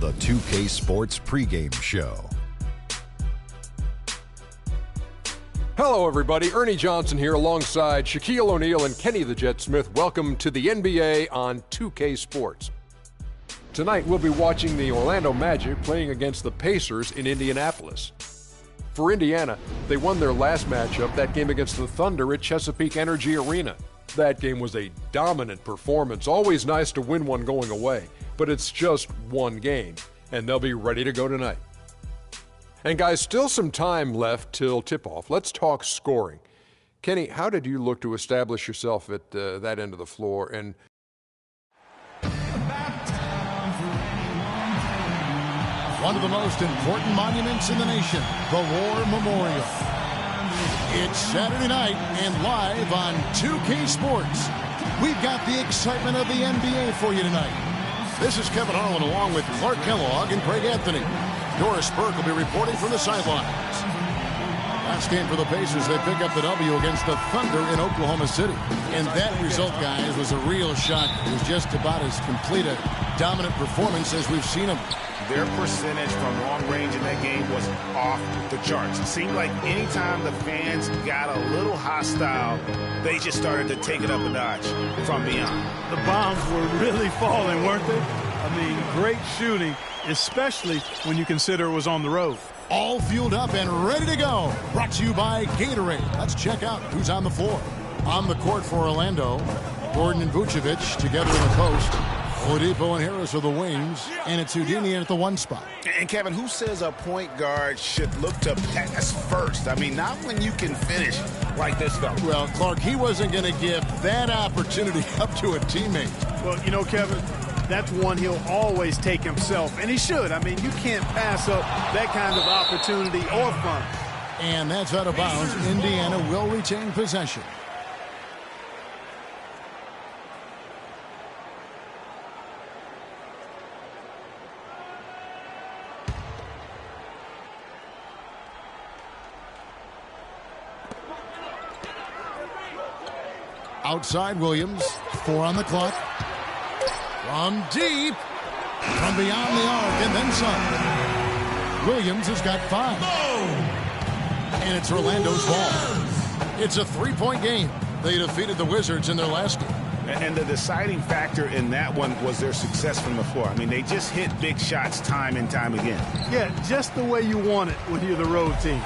the 2K Sports pregame show. Hello, everybody. Ernie Johnson here alongside Shaquille O'Neal and Kenny the Jet Smith. Welcome to the NBA on 2K Sports. Tonight, we'll be watching the Orlando Magic playing against the Pacers in Indianapolis. For Indiana, they won their last matchup, that game against the Thunder at Chesapeake Energy Arena. That game was a dominant performance. Always nice to win one going away, but it's just one game, and they'll be ready to go tonight. And guys, still some time left till tip-off. Let's talk scoring. Kenny, how did you look to establish yourself at that end of the floor? And one of the most important monuments in the nation, the War Memorial. It's Saturday night and live on 2K Sports. We've got the excitement of the NBA for you tonight. This is Kevin Harlan along with Clark Kellogg and Craig Anthony. Doris Burke will be reporting from the sidelines. Last game for the Pacers, they pick up the W against the Thunder in Oklahoma City. And that result, guys, was a real shock. It was just about as complete a dominant performance as we've seen them. Their percentage from long range in that game was off the charts. It seemed like anytime the fans got a little hostile, they just started to take it up a notch from beyond. The bombs were really falling, weren't they? I mean, great shooting, especially when you consider it was on the road. All fueled up and ready to go. Brought to you by Gatorade. Let's check out who's on the floor. On the court for Orlando, Gordon and Vucevic together in the post. Oladipo and Harris are the wings, and it's Houdini at the one spot. And Kevin, who says a point guard should look to pass first? I mean, not when you can finish like this, though. Well, Clark, he wasn't going to give that opportunity up to a teammate. Well, you know, Kevin, that's one he'll always take himself, and he should. I mean, you can't pass up that kind of opportunity or fun. And that's out of bounds. Indiana will retain possession. Outside Williams, 4 on the clock. From deep, from beyond the arc, and then some. Williams has got 5. And it's Orlando's ball. It's a 3-point game. They defeated the Wizards in their last game. And the deciding factor in that one was their success from the floor. I mean, they just hit big shots time and time again. Yeah, just the way you want it when you're the road team.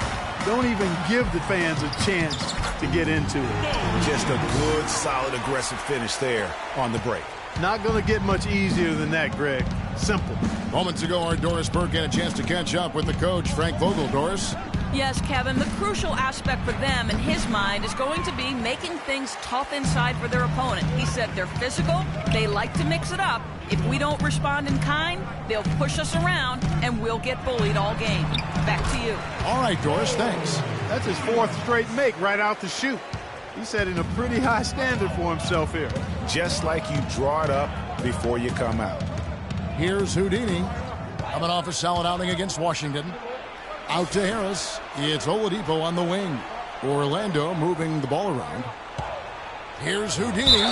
Don't even give the fans a chance to get into it. Just a good, solid, aggressive finish there on the break. Not going to get much easier than that, Greg. Simple. Moments ago, our Doris Burke had a chance to catch up with the coach, Frank Vogel. Doris? Yes, Kevin, the crucial aspect for them in his mind is going to be making things tough inside for their opponent. He said they're physical, they like to mix it up. If we don't respond in kind, they'll push us around, and we'll get bullied all game. Back to you. All right, Doris, thanks. That's his 4th straight make right out the chute. He's setting a pretty high standard for himself here. Just like you draw it up before you come out. Here's Houdini coming off a solid outing against Washington. Out to Harris. It's Oladipo on the wing. Orlando moving the ball around. Here's Houdini.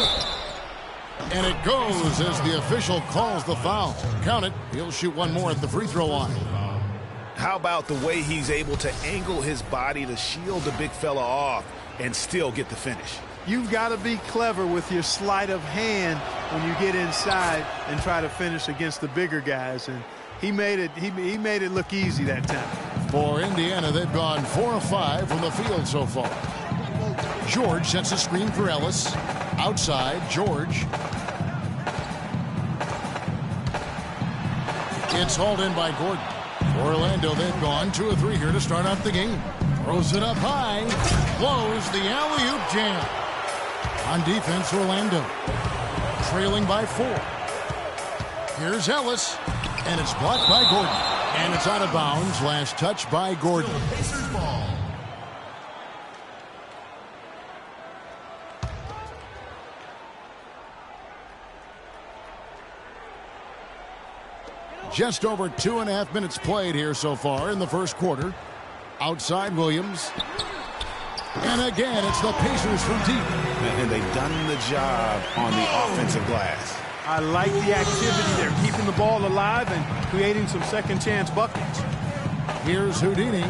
And it goes as the official calls the foul. Count it. He'll shoot one more at the free throw line. How about the way he's able to angle his body to shield the big fella off and still get the finish? You've got to be clever with your sleight of hand when you get inside and try to finish against the bigger guys. And he made it look easy that time. For Indiana, they've gone 4 of 5 from the field so far. George sets a screen for Ellis. Outside, George. It's hauled in by Gordon. For Orlando, they've gone 2 of 3 here to start off the game. Throws it up high. Blows the alley-oop jam. On defense, Orlando. Trailing by 4. Here's Ellis. And it's blocked by Gordon. And it's out of bounds. Last touch by Gordon. Pacers ball. Just over 2.5 minutes played here so far in the first quarter. Outside Williams. And again, it's the Pacers from deep. And they've done the job on the offensive glass. I like the activity. They're keeping the ball alive and creating some second-chance buckets. Here's Houdini.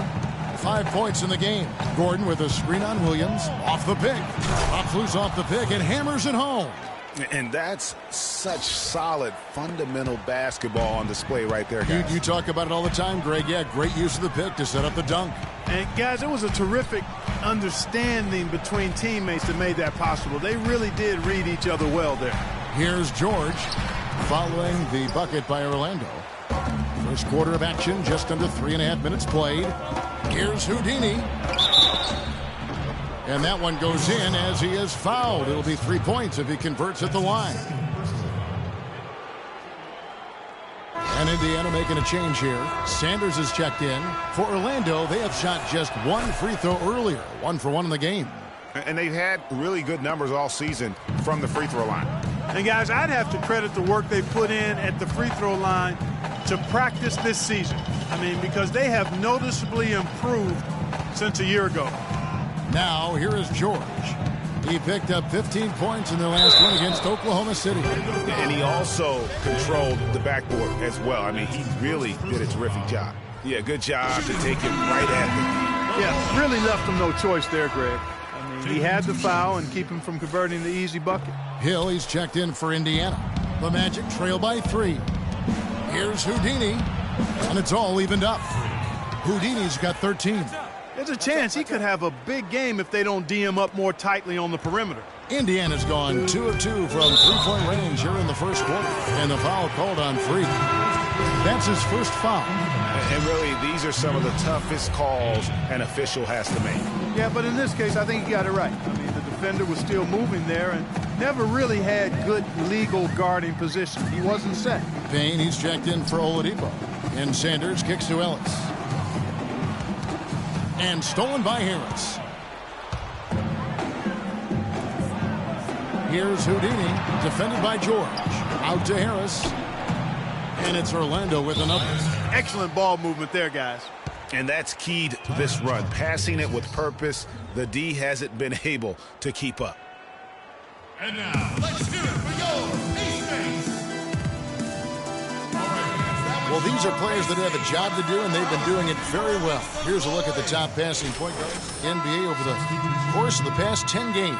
5 points in the game. Gordon with a screen on Williams. Off the pick. Pops loose off the pick and hammers it home. And that's such solid, fundamental basketball on display right there, guys. You talk about it all the time, Greg. Yeah, great use of the pick to set up the dunk. And, guys, it was a terrific understanding between teammates that made that possible. They really did read each other well there. Here's George following the bucket by Orlando. First quarter of action, just under 3.5 minutes played. Here's Houdini. And that one goes in as he is fouled. It'll be 3 points if he converts at the line. And Indiana making a change here. Sanders is checked in. For Orlando, they have shot just one free throw earlier. 1 for 1 in the game. And they've had really good numbers all season from the free throw line. And, guys, I'd have to credit the work they put in at the free throw line to practice this season. I mean, because they have noticeably improved since a year ago. Now, here is George. He picked up 15 points in their last win against Oklahoma City. And he also controlled the backboard as well. I mean, he really did a terrific job. Yeah, good job to take him right at Yeah, really left him no choice there, Greg. I mean, he had the foul and keep him from converting the easy bucket. Hill, he's checked in for Indiana. The Magic trail by 3. Here's Houdini, and it's all evened up. Houdini's got 13. There's a chance he could have a big game if they don't D him up more tightly on the perimeter. Indiana's gone 2 of 2 from three-point range here in the first quarter, and the foul called on Free. That's his first foul. And really, these are some of the toughest calls an official has to make. Yeah, but in this case, I think he got it right. I mean, the defender was still moving there and never really had good legal guarding position. He wasn't set. Payne, he's checked in for Oladipo. And Sanders kicks to Ellis. And stolen by Harris. Here's Houdini, defended by George. Out to Harris. And it's Orlando with another. Excellent ball movement there, guys. And that's key to this run. Passing it with purpose. The D hasn't been able to keep up. And now, let's hear it for your teammates. Well, these are players that have a job to do, and they've been doing it very well. Here's a look at the top passing point guards in the NBA over the course of the past 10 games.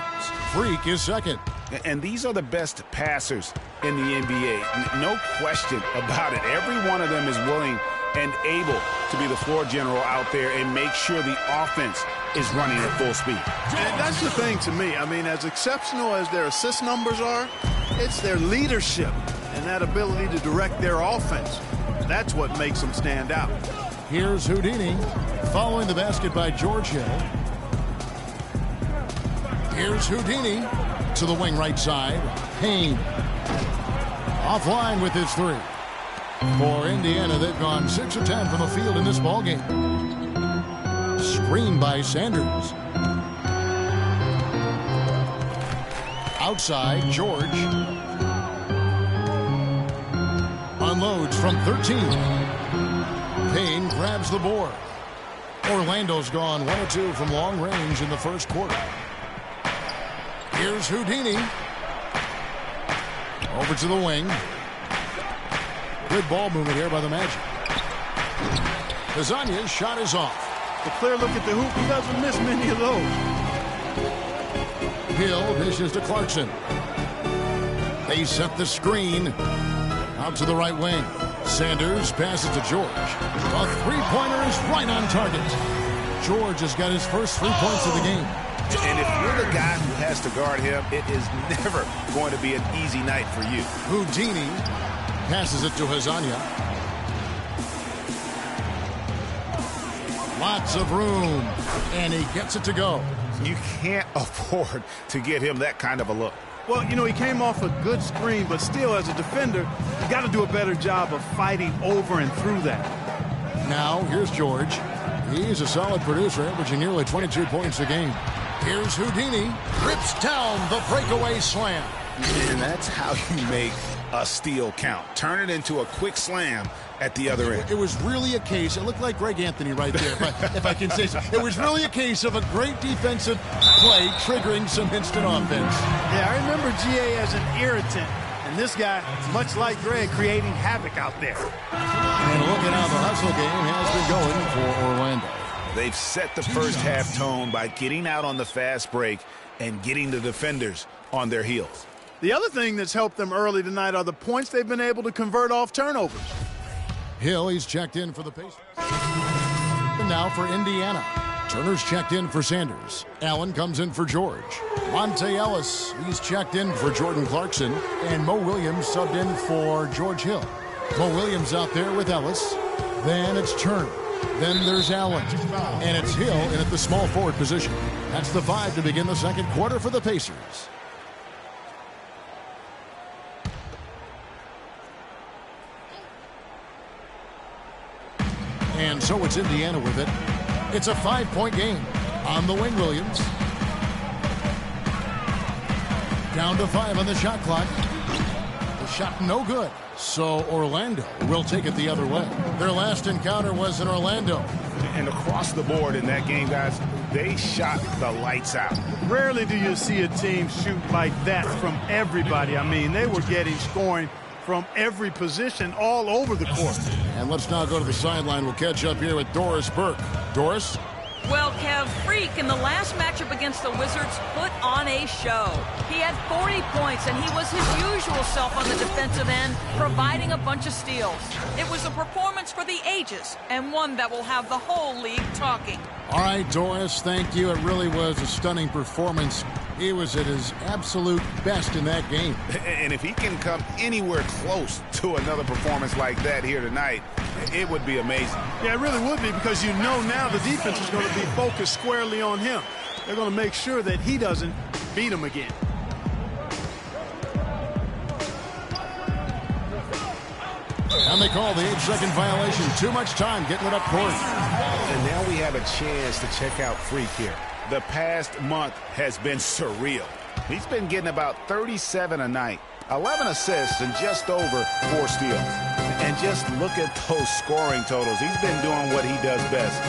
Freak is second. And these are the best passers in the NBA. No question about it. Every one of them is willing and able to be the floor general out there and make sure the offense is running at full speed. And that's the thing to me. I mean, as exceptional as their assist numbers are, it's their leadership and that ability to direct their offense. That's what makes them stand out. Here's Houdini following the basket by George Hill. Here's Houdini to the wing right side. Payne offline with his 3. For Indiana, they've gone 6 of 10 from the field in this ballgame. Screen by Sanders. Outside, George. Unloads from 13. Payne grabs the board. Orlando's gone 1 of 2 from long range in the first quarter. Here's Houdini. Over to the wing. Good ball movement here by the Magic. Kazanya's shot is off. The clear look at the hoop, he doesn't miss many of those. Hill dishes to Clarkson. They set the screen. Out to the right wing. Sanders passes to George. A three-pointer is right on target. George has got his first 3 points of the game. And if you're the guy who has to guard him, it is never going to be an easy night for you. Houdini passes it to Kazanya. Lots of room. And he gets it to go. You can't afford to get him that kind of a look. Well, you know, he came off a good screen, but still, as a defender, you got to do a better job of fighting over and through that. Now, here's George. He's a solid producer, averaging nearly 22 points a game. Here's Houdini. Rips down the breakaway slam. And that's how you make a steal count. Turn it into a quick slam at the other end. It was really a case, it looked like Greg Anthony right there, if I can say so. It was really a case of a great defensive play triggering some instant offense. Yeah, I remember GA as an irritant, and And this guy, much like Greg, creating havoc out there. And look at how the hustle game has been going for Orlando. They've set the first half tone by getting out on the fast break and getting the defenders on their heels. The other thing that's helped them early tonight are the points they've been able to convert off turnovers. Hill, he's checked in for the Pacers. And now for Indiana. Turner's checked in for Sanders. Allen comes in for George. Monte Ellis, he's checked in for Jordan Clarkson. And Mo Williams subbed in for George Hill. Mo Williams out there with Ellis. Then it's Turner. Then there's Allen. And it's Hill in at the small forward position. That's the 5 to begin the second quarter for the Pacers. And so it's Indiana with it. It's a 5-point game. On the wing, Williams. Down to 5 on the shot clock. The shot no good. So Orlando will take it the other way. Their last encounter was in Orlando. And across the board in that game, guys, they shot the lights out. Rarely do you see a team shoot like that from everybody. I mean, they were getting scoring from every position all over the court. And let's now go to the sideline. We'll catch up here with Doris Burke. Doris? Well, Kev, Freak in the last matchup against the Wizards put on a show. He had 40 points, and he was his usual self on the defensive end, providing a bunch of steals. It was a performance for the ages, and one that will have the whole league talking. All right, Doris, thank you. It really was a stunning performance. He was at his absolute best in that game. And if he can come anywhere close to another performance like that here tonight, it would be amazing. Yeah, it really would be, because you know now the defense is going to be focused squarely on him. They're going to make sure that he doesn't beat him again. And they call the 8-second violation. Too much time getting it up court. And now we have a chance to check out Freak here. The past month has been surreal. He's been getting about 37 a night, 11 assists, and just over 4 steals. And just look at those scoring totals. He's been doing what he does best,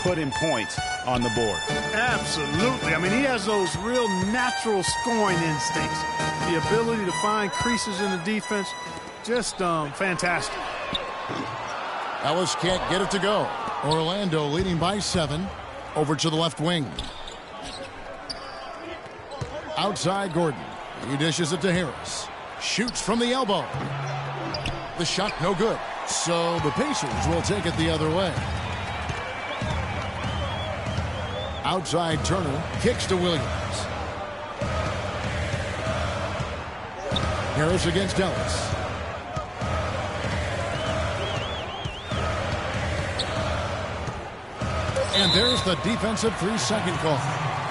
putting points on the board. Absolutely. I mean, he has those real natural scoring instincts. The ability to find creases in the defense, just fantastic. Ellis can't get it to go. Orlando leading by 7. Over to the left wing. Outside Gordon. He dishes it to Harris. Shoots from the elbow. The shot no good. So the Pacers will take it the other way. Outside Turner. Kicks to Williams. Harris against Ellis. And there's the defensive 3-second call.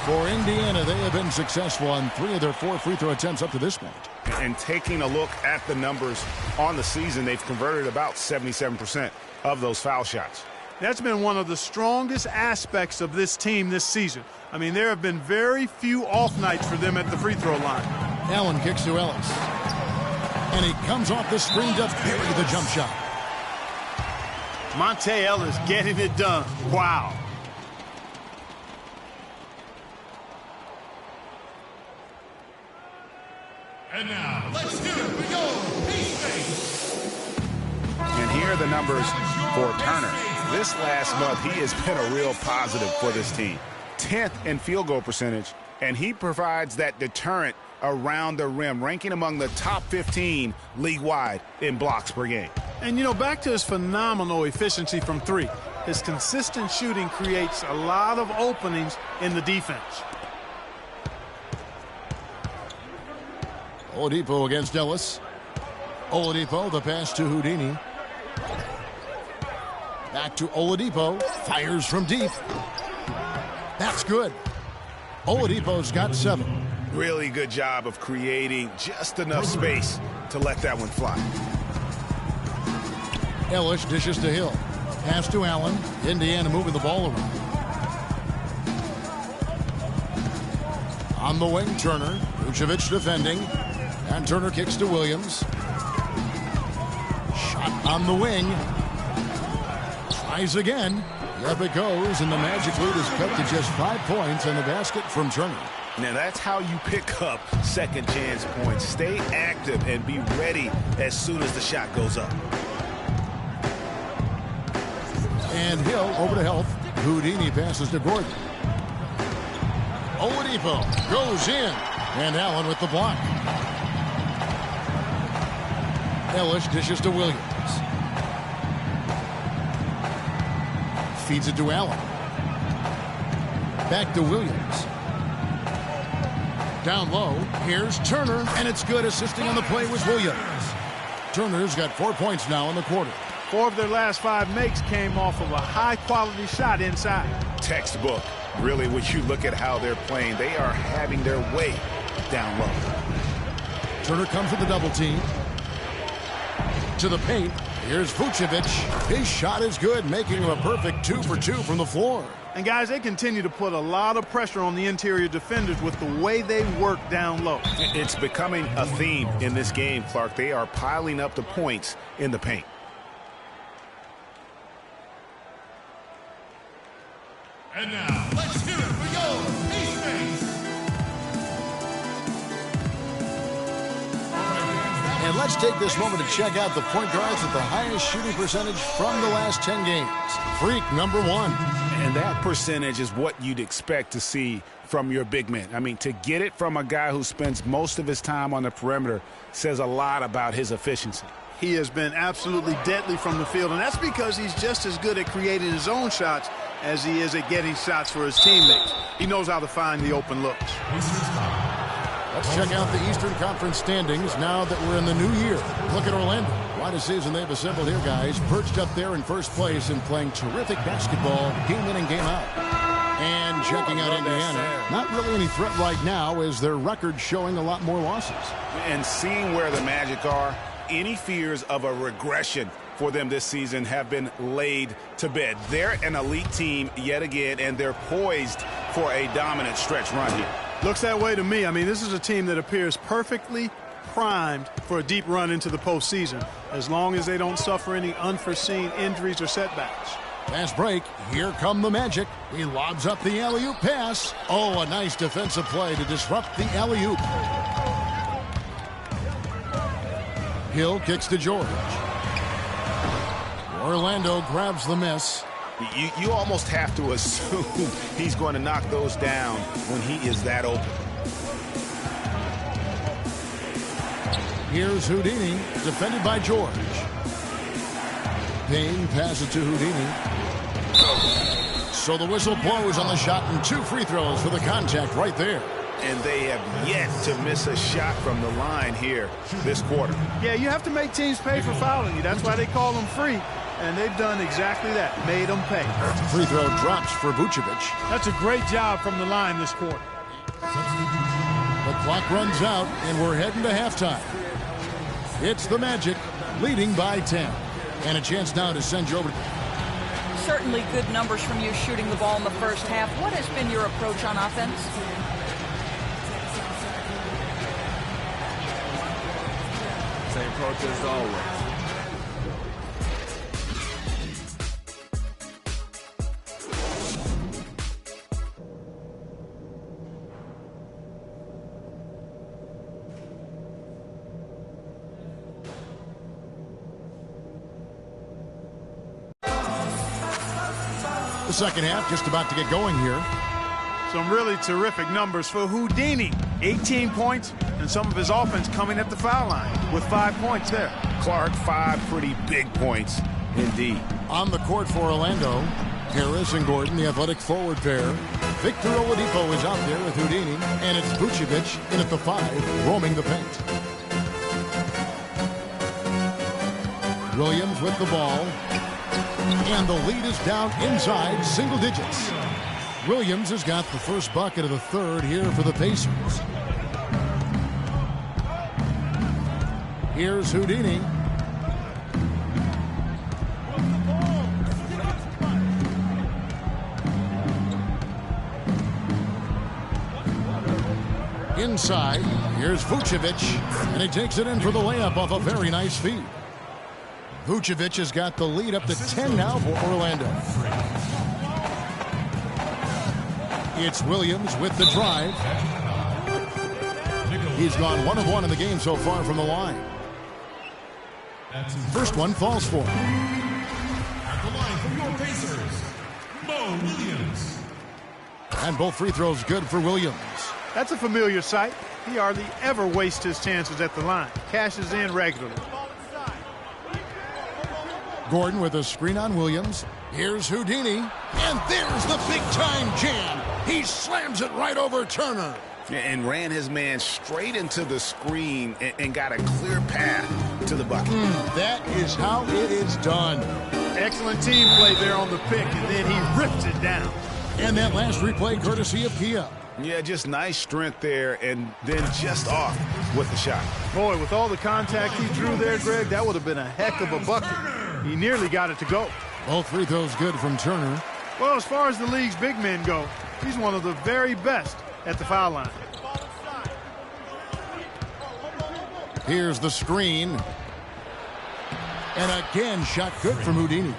For Indiana, they have been successful on 3 of their 4 free throw attempts up to this point. And taking a look at the numbers on the season, they've converted about 77% of those foul shots. That's been one of the strongest aspects of this team this season. I mean, there have been very few off nights for them at the free throw line. Allen kicks to Ellis. And he comes off the screen to bury the jump shot. Monte Ellis getting it done. Wow. And now, let's hear it for your P-Space. And here are the numbers for Turner. This last month, he has been a real positive for this team. 10th in field goal percentage, and he provides that deterrent around the rim, ranking among the top 15 league-wide in blocks per game. And, you know, back to his phenomenal efficiency from 3. His consistent shooting creates a lot of openings in the defense. Oladipo against Ellis. Oladipo, the pass to Houdini. Back to Oladipo. Fires from deep. That's good. Oladipo's got 7. Really good job of creating just enough space to let that one fly. Ellis dishes to Hill. Pass to Allen. Indiana moving the ball around. On the wing, Turner. Vucevic defending. And Turner kicks to Williams. Shot on the wing. Tries again. Up it goes, and the Magic lead is cut to just 5 points, and the basket from Turner. Now, that's how you pick up second chance points. Stay active and be ready as soon as the shot goes up. And Hill over to Health. Houdini passes to Gordon. Oladipo goes in. And Allen with the block. Ellis dishes to Williams. Feeds it to Allen. Back to Williams. Down low, here's Turner, and it's good. Assisting on the play was Williams. Turner's got 4 points now in the quarter. 4 of their last 5 makes came off of a high-quality shot inside. Textbook. Really, when you look at how they're playing, they are having their way down low. Turner comes with the double team. To the paint. Here's Vucevic. His shot is good, making him a perfect 2 for 2 from the floor. And, guys, they continue to put a lot of pressure on the interior defenders with the way they work down low. It's becoming a theme in this game, Clark. They are piling up the points in the paint. And now, let's hear it for your teammates. And let's take this moment to check out the point guards with the highest shooting percentage from the last 10 games. Freak number 1. And that percentage is what you'd expect to see from your big man. I mean, to get it from a guy who spends most of his time on the perimeter says a lot about his efficiency. He has been absolutely deadly from the field, and that's because he's just as good at creating his own shots as he is at getting shots for his teammates. He knows how to find the open looks. Let's check out the Eastern Conference standings now that we're in the new year. Look at Orlando. Quite a season they've assembled here, guys. Perched up there in first place and playing terrific basketball game in and game out. And checking out Indiana. Not really any threat right now as their record showing a lot more losses. And seeing where the Magic are, any fears of a regression for them this season have been laid to bed. They're an elite team yet again, and they're poised for a dominant stretch run here. Looks that way to me. I mean, this is a team that appears perfectly primed for a deep run into the postseason, as long as they don't suffer any unforeseen injuries or setbacks. Fast break. Here come the Magic. He lobs up the alley-oop pass. Oh, a nice defensive play to disrupt the alley-oop. Hill kicks to George. Orlando grabs the miss. You almost have to assume he's going to knock those down when he is that open. Here's Houdini, defended by George. Payne passes to Houdini. So the whistle blows on the shot and 2 free throws for the contact right there. And they have yet to miss a shot from the line here this quarter. Yeah, you have to make teams pay for fouling you. That's why they call them free. And they've done exactly that, made them pay. Free throw drops for Vucevic. That's a great job from the line this quarter. The clock runs out, and we're heading to halftime. It's the Magic, leading by 10. And a chance now to send you over. Certainly good numbers from you shooting the ball in the first half. What has been your approach on offense? Same approach as always. The second half just about to get going here. Some really terrific numbers for Houdini. 18 points, and some of his offense coming at the foul line with 5 points there. Clark, 5 pretty big points indeed. On the court for Orlando, Harris and Gordon, the athletic forward pair. Victor Oladipo is out there with Houdini, and it's Vucevic in at the 5, roaming the paint. Williams with the ball. And the lead is down inside single digits. Williams has got the first bucket of the third here for the Pacers. Here's Houdini. Inside, here's Vucevic, and he takes it in for the layup off a very nice feed. Vucevic has got the lead up to 10 now for Orlando. It's Williams with the drive. He's gone 1 of 1 in the game so far from the line. First one falls for him. At the line from your Pacers, Mo Williams. And both free throws good for Williams. That's a familiar sight. He hardly ever wastes his chances at the line. Cashes in regularly. Gordon with a screen on Williams. Here's Houdini. And there's the big-time jam. He slams it right over Turner. And ran his man straight into the screen and got a clear path to the bucket. That is how it is done. Excellent team play there on the pick, and then he rips it down. And that last replay courtesy of Kia. Yeah, just nice strength there, and then just off with the shot. Boy, with all the contact he drew there, Greg, that would have been a heck of a bucket. He nearly got it to go. Both free throws good from Turner. Well, as far as the league's big men go, he's one of the very best at the foul line. Here's the screen. And again, shot good from Houdini.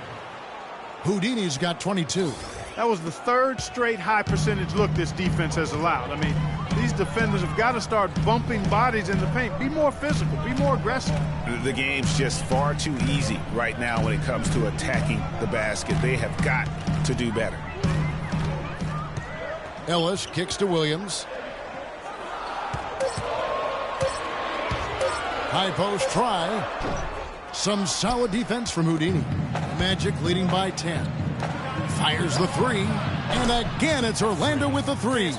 Houdini's got 22. That was the third straight high percentage look this defense has allowed. I mean, these defenders have got to start bumping bodies in the paint. Be more physical. Be more aggressive. The game's just far too easy right now when it comes to attacking the basket. They have got to do better. Ellis kicks to Williams. High post try. Some solid defense from Houdini. Magic leading by 10. Fires the three. And again, it's Orlando with the three.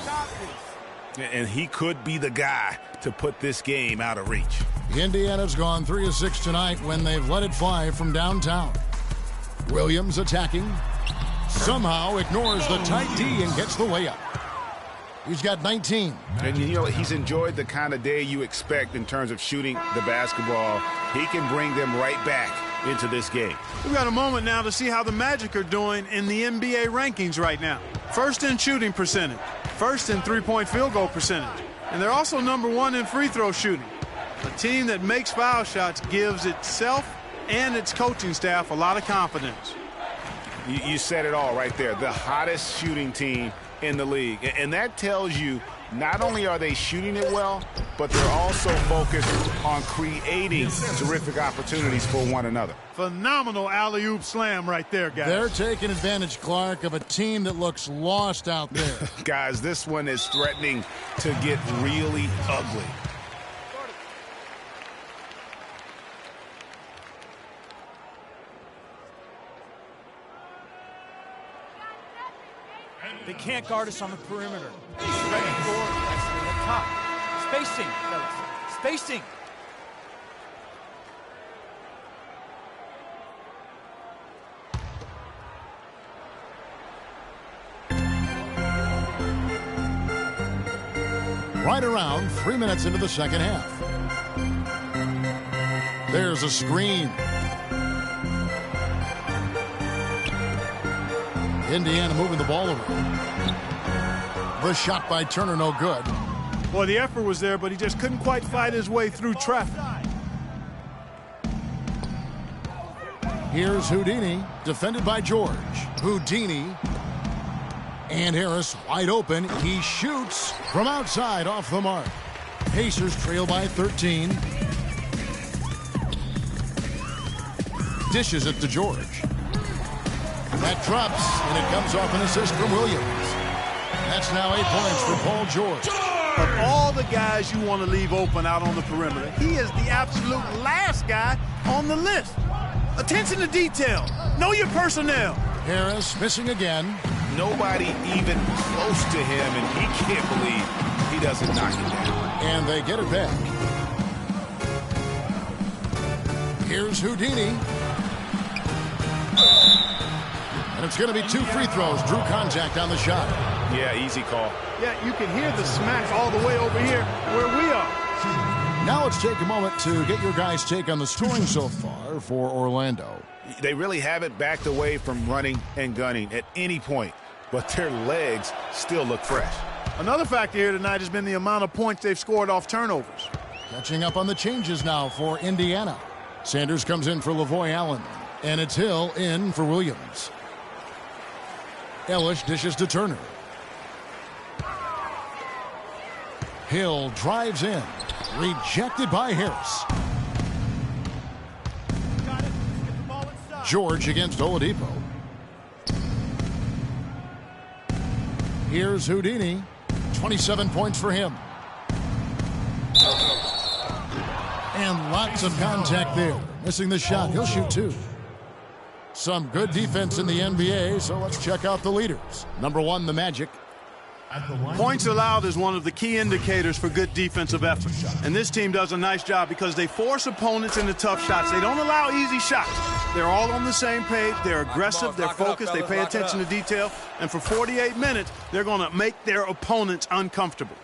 And he could be the guy to put this game out of reach. Indiana's gone 3 of 6 tonight when they've let it fly from downtown. Williams attacking. Somehow ignores the tight D and gets the layup. He's got 19. And you know, he's enjoyed the kind of day you expect in terms of shooting the basketball. He can bring them right back into this game. We've got a moment now to see how the Magic are doing in the NBA rankings right now. First in shooting percentage. First in three-point field goal percentage. And they're also #1 in free throw shooting. A team that makes foul shots gives itself and its coaching staff a lot of confidence. You said it all right there. The hottest shooting team in the league. And that tells you not only are they shooting it well, but they're also focused on creating terrific opportunities for one another. Phenomenal alley-oop slam right there, guys. They're taking advantage, Clark, of a team that looks lost out there. Guys, this one is threatening to get really ugly. They can't guard us on the perimeter. Ready for pressing at top. Spacing, fellas. Spacing. Right around 3 minutes into the second half. There's a screen. Indiana moving the ball around. The shot by Turner, no good. Boy, the effort was there, but he just couldn't quite fight his way through traffic. Here's Houdini, defended by George. Houdini. And Harris wide open. He shoots from outside off the mark. Pacers trail by 13. Dishes it to George. That drops, and it comes off an assist from Williams. That's now 8 points for Paul George. Of all the guys you want to leave open out on the perimeter, he is the absolute last guy on the list. Attention to detail. Know your personnel. Harris missing again. Nobody even close to him, and he can't believe he doesn't knock it down. And they get it back. Here's Houdini. And it's going to be 2 free throws. Drew contact on the shot. Yeah, easy call. Yeah, you can hear the smack all the way over here where we are. Now let's take a moment to get your guys' take on the scoring so far for Orlando. They really haven't backed away from running and gunning at any point, but their legs still look fresh. Another factor here tonight has been the amount of points they've scored off turnovers. Catching up on the changes now for Indiana. Sanders comes in for Lavoy Allen, and it's Hill in for Williams. Ellis dishes to Turner. Hill drives in. Rejected by Harris. George against Oladipo. Here's Houdini. 27 points for him. And lots of contact there. Missing the shot. He'll shoot 2. Some good defense in the NBA, so let's check out the leaders. Number 1, the Magic. Points allowed is one of the key indicators for good defensive effort. And this team does a nice job because they force opponents into tough shots. They don't allow easy shots. They're all on the same page. They're aggressive. They're focused. They pay attention to detail. And for 48 minutes, they're going to make their opponents uncomfortable.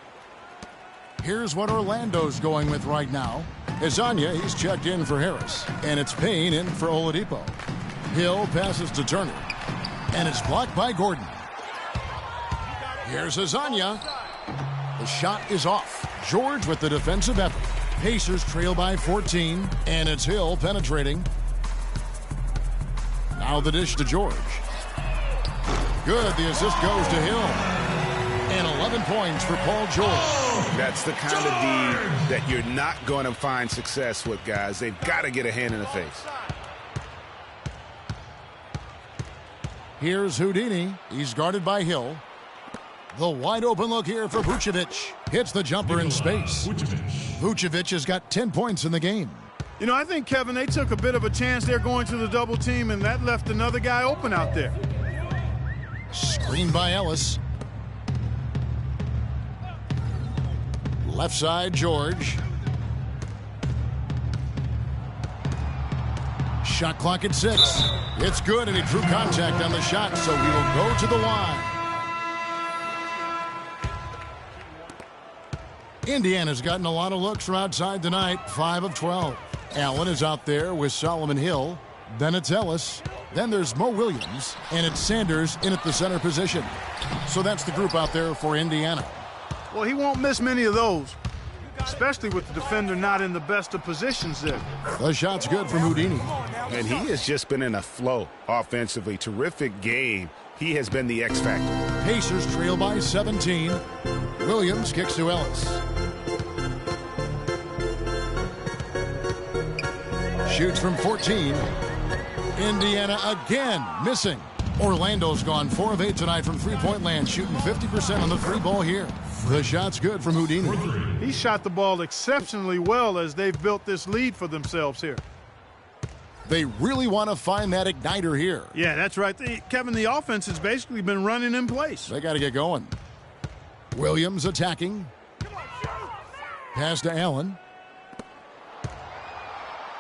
Here's what Orlando's going with right now. Azania, he's checked in for Harris. And it's Payne in for Oladipo. Hill passes to Turner. And it's blocked by Gordon. Here's Azania. The shot is off. George with the defensive effort. Pacers trail by 14. And it's Hill penetrating. Now the dish to George. Good. The assist goes to Hill. And 11 points for Paul George. That's the kind of D that you're not going to find success with, guys. They've got to get a hand in the face. Here's Houdini. He's guarded by Hill. The wide open look here for Vucevic. Hits the jumper in space. Vucevic has got 10 points in the game. You know, I think, Kevin, they took a bit of a chance there going to the double team, and that left another guy open out there. Screen by Ellis. Left side, George. Shot clock at 6. It's good, and he drew contact on the shot, so he will go to the line. Indiana's gotten a lot of looks from outside tonight, 5 of 12. Allen is out there with Solomon Hill. Then it's Ellis. Then there's Mo Williams, and it's Sanders in at the center position. So that's the group out there for Indiana. Well, he won't miss many of those, especially with the defender not in the best of positions there. The shot's good from Houdini. And he has just been in a flow offensively. Terrific game. He has been the X factor. Pacers trail by 17. Williams kicks to Ellis. Shoots from 14. Indiana again missing. Orlando's gone 4 of 8 tonight from three-point land, shooting 50% on the three ball here. The shot's good from Houdini. He shot the ball exceptionally well as they've built this lead for themselves here. They really want to find that igniter here. Yeah, that's right. Kevin, the offense has basically been running in place. They got to get going. Williams attacking. Pass to Allen.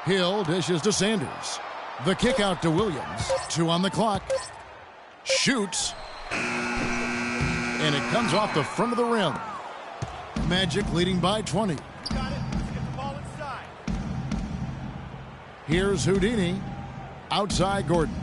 Hill dishes to Sanders. The kick out to Williams. 2 on the clock. Shoots. And it comes off the front of the rim. Magic leading by 20. Here's Houdini. Outside Gordon.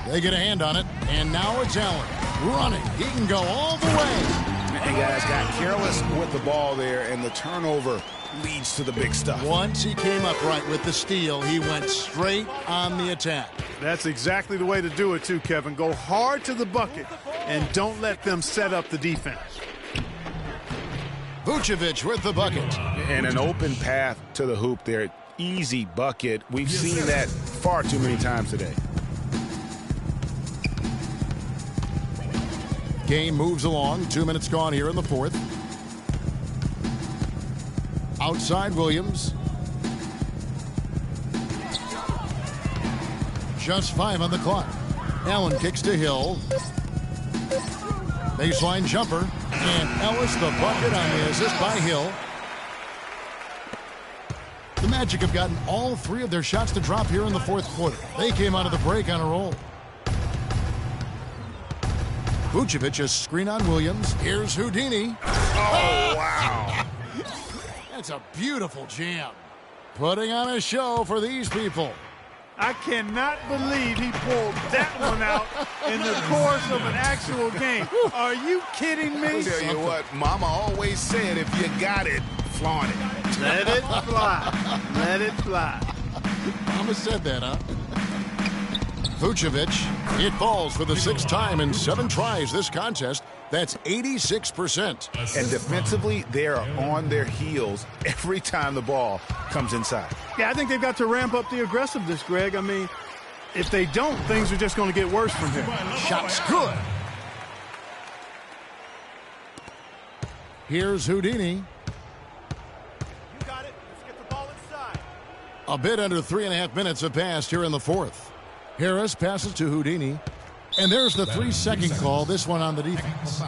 They get a hand on it. And now it's Allen. Running. He can go all the way. And guys got careless with the ball there, and the turnover leads to the big stuff. Once he came up right with the steal, he went straight on the attack. That's exactly the way to do it too, Kevin. Go hard to the bucket and don't let them set up the defense. Vucevic with the bucket. And an open path to the hoop there. Easy bucket. We've seen that far too many times today. Game moves along. 2 minutes gone here in the fourth. Outside Williams. Just 5 on the clock. Allen kicks to Hill. Baseline jumper. And Ellis the bucket on the assist by Hill. The Magic have gotten all 3 of their shots to drop here in the fourth quarter. They came out of the break on a roll. Vucevic a screen on Williams. Here's Houdini. Oh, wow. That's a beautiful jam. Putting on a show for these people. I cannot believe he pulled that one out in the course of an actual game. Are you kidding me? I'll tell you what, Mama always said, if you got it, flaunt it. Let it fly. Let it fly. Mama said that, huh? Vucevic, it falls for the 6th time in 7 tries this contest. That's 86%. And defensively, they are on their heels every time the ball comes inside. Yeah, I think they've got to ramp up the aggressiveness, Greg. I mean, if they don't, things are just going to get worse from here. Shot's good. Here's Houdini. You got it. Let's get the ball inside. A bit under 3.5 minutes have passed here in the fourth. Harris passes to Houdini. And there's the 3-second call, this one on the defense.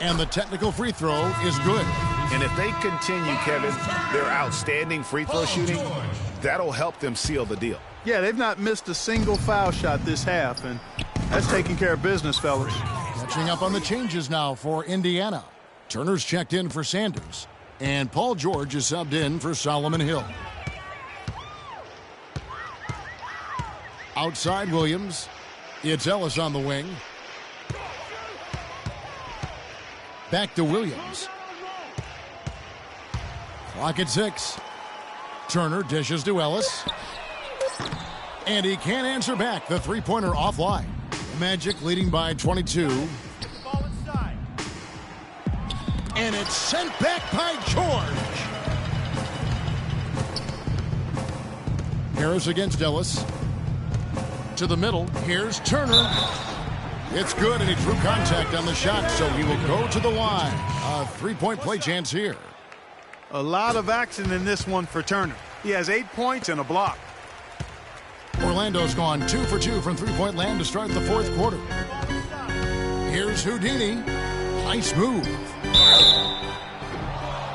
And the technical free throw is good. And if they continue, Kevin, their outstanding free throw shooting, that'll help them seal the deal. Yeah, they've not missed a single foul shot this half, and that's taking care of business, fellas. Catching up on the changes now for Indiana. Turner's checked in for Sanders, and Paul George is subbed in for Solomon Hill. Outside Williams. It's Ellis on the wing. Back to Williams. Clock at 6. Turner dishes to Ellis. And he can't answer back. The three-pointer offline. Magic leading by 22. Ball inside. And it's sent back by George. Harris against Ellis. To the middle. Here's Turner. It's good, and he drew contact on the shot, so he will go to the line. A three-point play chance here. A lot of action in this one for Turner. He has 8 points and a block. Orlando's gone 2 for 2 from three-point land to start the fourth quarter. Here's Houdini. Nice move.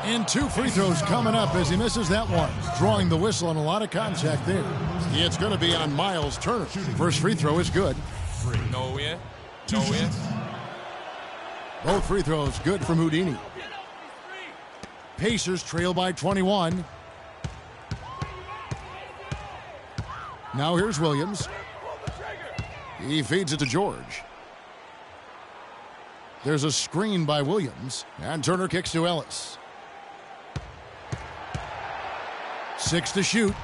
And 2 free throws coming up as he misses that one. Drawing the whistle and a lot of contact there. It's going to be on Miles Turner. First free throw is good. No win. No win. Both free throws good from Houdini. Pacers trail by 21. Now here's Williams. He feeds it to George. There's a screen by Williams, and Turner kicks to Ellis. 6 to shoot.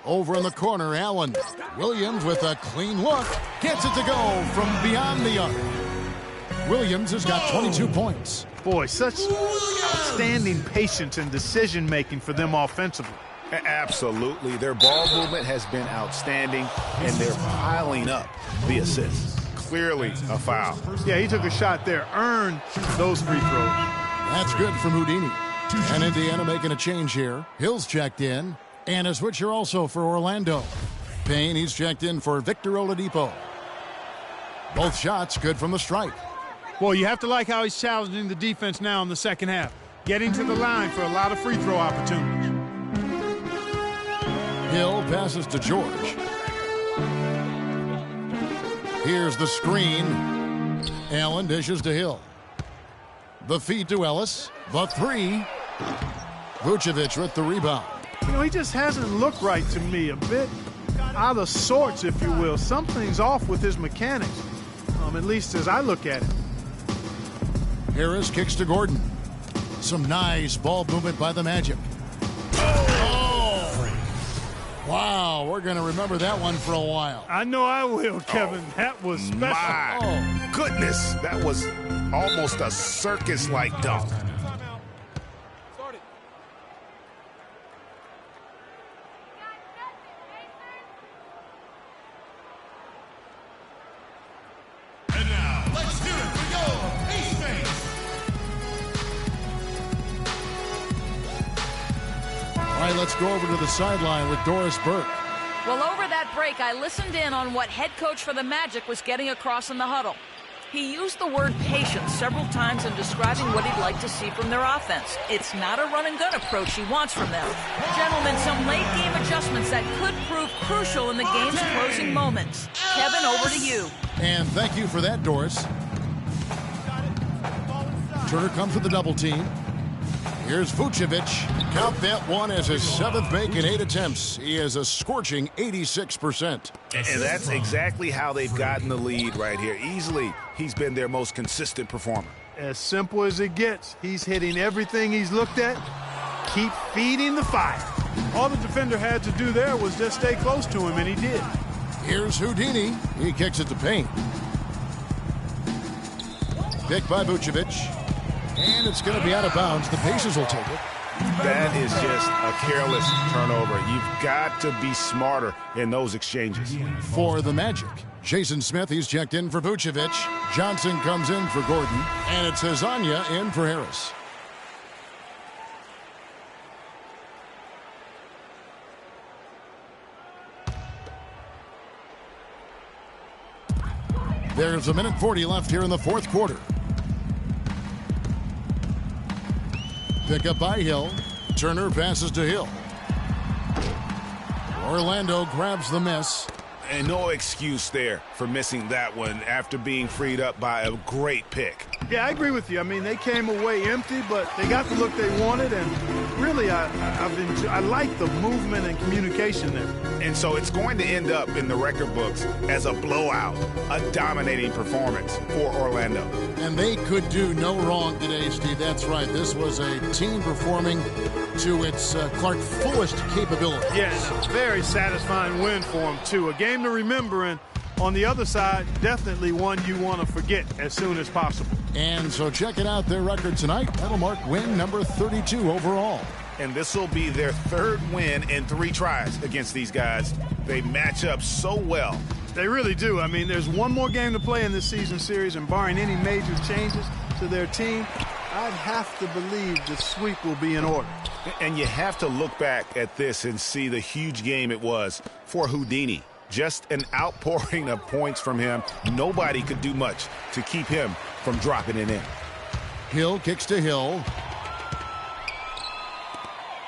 Over in the corner, Allen. Williams with a clean look. Gets it to go from beyond the arc. Williams has got 22 points. Boy, such outstanding patience and decision-making for them offensively. Absolutely. Their ball movement has been outstanding, and they're piling up the assists. Clearly a foul. Yeah, he took a shot there, earned those free throws. That's good from Houdini. And Indiana making a change here. Hill's checked in. And a switcher also for Orlando. Payne, he's checked in for Victor Oladipo. Both shots good from the stripe. Boy, you have to like how he's challenging the defense now in the second half. Getting to the line for a lot of free throw opportunities. Hill passes to George. Here's the screen. Allen dishes to Hill. The feed to Ellis. The three. Vucevic with the rebound. You know, he just hasn't looked right to me. A bit out of sorts, if you will. Something's off with his mechanics, at least as I look at it. Harris kicks to Gordon. Some nice ball movement by the Magic. Oh! Wow, we're going to remember that one for a while. I know I will, Kevin. That was special. My goodness, that was almost a circus-like dunk. And now, let's hear it for your teammates. All right, let's go over to the sideline with Doris Burke. Well, over that break, I listened in on what head coach for the Magic was getting across in the huddle. He used the word patience several times in describing what he'd like to see from their offense. It's not a run-and-gun approach he wants from them. Gentlemen, some late-game adjustments that could prove crucial in the game's closing moments. Kevin, over to you. And thank you for that, Doris. Turner comes with the double team. Here's Vucevic. Count that one as his 7th make in 8 attempts. He has a scorching 86%. And that's exactly how they've gotten the lead right here. Easily, he's been their most consistent performer. As simple as it gets. He's hitting everything he's looked at, keep feeding the fire. All the defender had to do there was just stay close to him, and he did. Here's Houdini. He kicks it to Payne. Picked by Vucevic. And it's going to be out of bounds. The Pacers will take it. That is just a careless turnover. You've got to be smarter in those exchanges. For the Magic, Jason Smith, he's checked in for Vucevic. Johnson comes in for Gordon. And it's Hezonja in for Harris. There's 1:40 left here in the fourth quarter. Pick up by Hill. Turner passes to Hill. Orlando grabs the miss. And no excuse there for missing that one after being freed up by a great pick. Yeah, I agree with you. I mean, they came away empty, but they got the look they wanted, and really, I like the movement and communication there. And so it's going to end up in the record books as a blowout, a dominating performance for Orlando. And they could do no wrong today, Steve. That's right. This was a team performing to its Clark fullest capability. Yes, a very satisfying win for them, too. A game to remember, and on the other side, definitely one you want to forget as soon as possible. And so check it out, their record tonight. That'll mark win number 32 overall. And this will be their third win in 3 tries against these guys. They match up so well. They really do. I mean, there's one more game to play in this season series, and barring any major changes to their team, I'd have to believe the sweep will be in order. And you have to look back at this and see the huge game it was for Houdini. Just an outpouring of points from him. Nobody could do much to keep him from dropping it in. Hill kicks to Hill.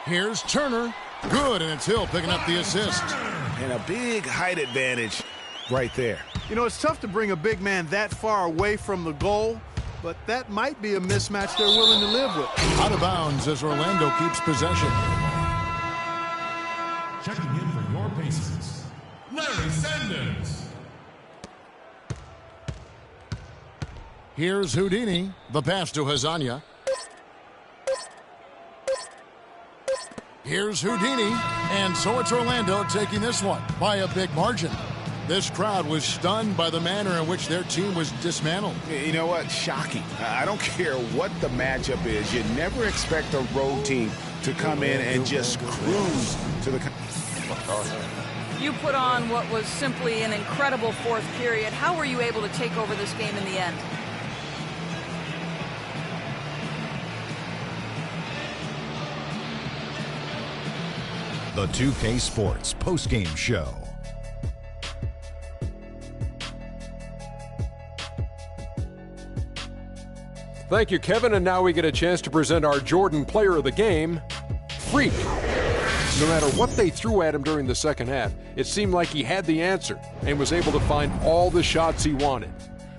Here's Turner. Good, and it's Hill picking up the assist. And a big height advantage right there. You know, it's tough to bring a big man that far away from the goal, but that might be a mismatch they're willing to live with. Out of bounds as Orlando keeps possession. Checking in for your Pacers, Larry Sanders. Here's Houdini. The pass to Hezonja. Here's Houdini. And so it's Orlando taking this one by a big margin. This crowd was stunned by the manner in which their team was dismantled. You know what? Shocking. I don't care what the matchup is. You never expect a road team to come in and just cruise to the... You put on what was simply an incredible fourth period. How were you able to take over this game in the end? The 2K Sports postgame show. Thank you, Kevin. And now we get a chance to present our Jordan Player of the Game, Freak. No matter what they threw at him during the second half, it seemed like he had the answer and was able to find all the shots he wanted.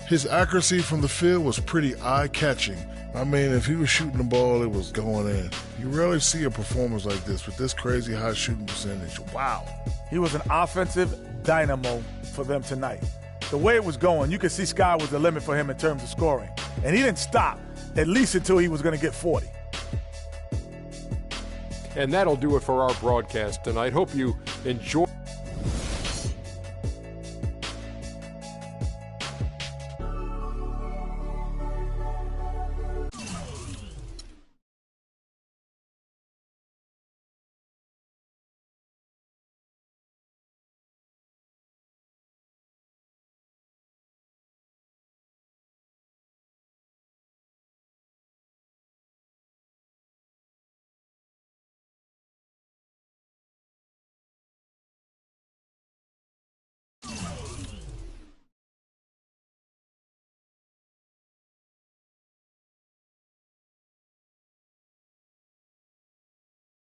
His accuracy from the field was pretty eye-catching. I mean, if he was shooting the ball, it was going in. You rarely see a performance like this with this crazy high shooting percentage. Wow. He was an offensive dynamo for them tonight. The way it was going, you could see sky was the limit for him in terms of scoring. And he didn't stop, at least until he was going to get 40. And that'll do it for our broadcast tonight. Hope you enjoy.